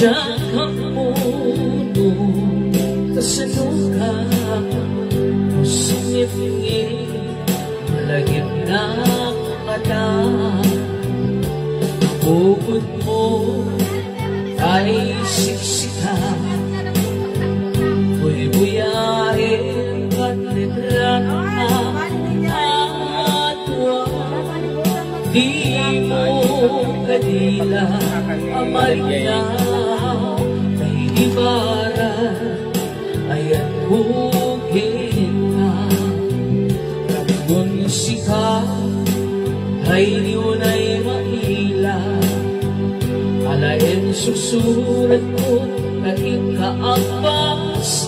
Jakamuno kasanuka sumipingin malagip na mata. Bukod mo ay siksika, buy-buyain at litrana atwa. Di mo kadila amarya kay ibara ayan hugin na. Ragon sika ay niunay maila, alain susurat ko na ikaabasa.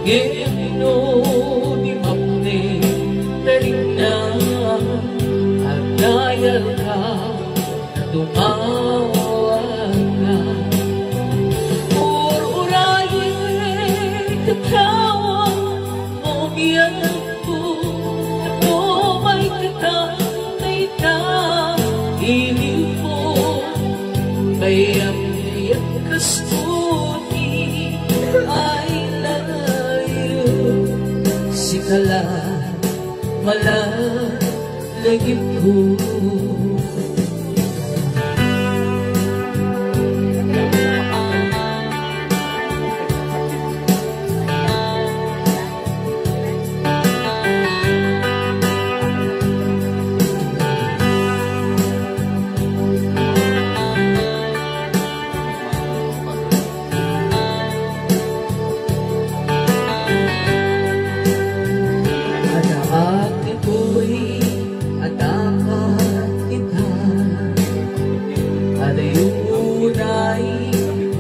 Gino di mapne daling na at dayal ka tumawag ka. Ur-urayin katawa mo biyan ko, ako may katamay na iliw mo. Bayang-bayang kasputi ay layo, sikala malalagip ko.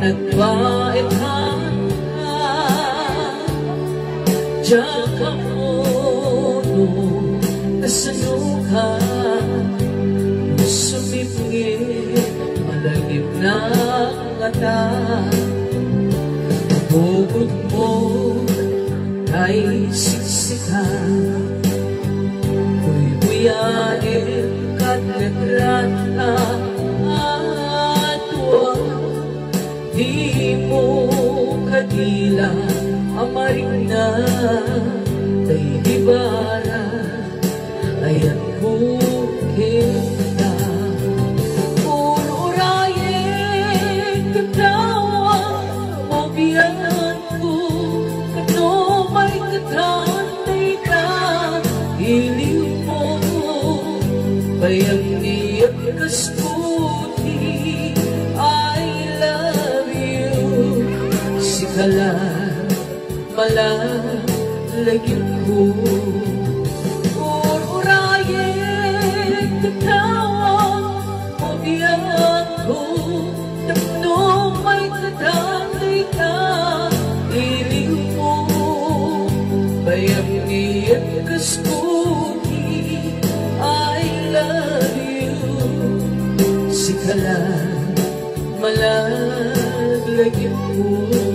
Nagbaetan ka, Jakamuno kasanuka sumipingin malagip na mata. Bukod mo ay siksika, buy-buyain kat litrana atwa. Di mo kadila amaring na kay ibara ayan hugin na. Ur-urayin katawa mo biyan ko, kano may katantay ka iliw mo. Bayang niyak kasputi ay sikala malalagip ko. Ur-urayin katawa mo biyan ko, takno may katangay ka iliw mo. Bayang niyak kasputi I love you, sikala malalagip ko.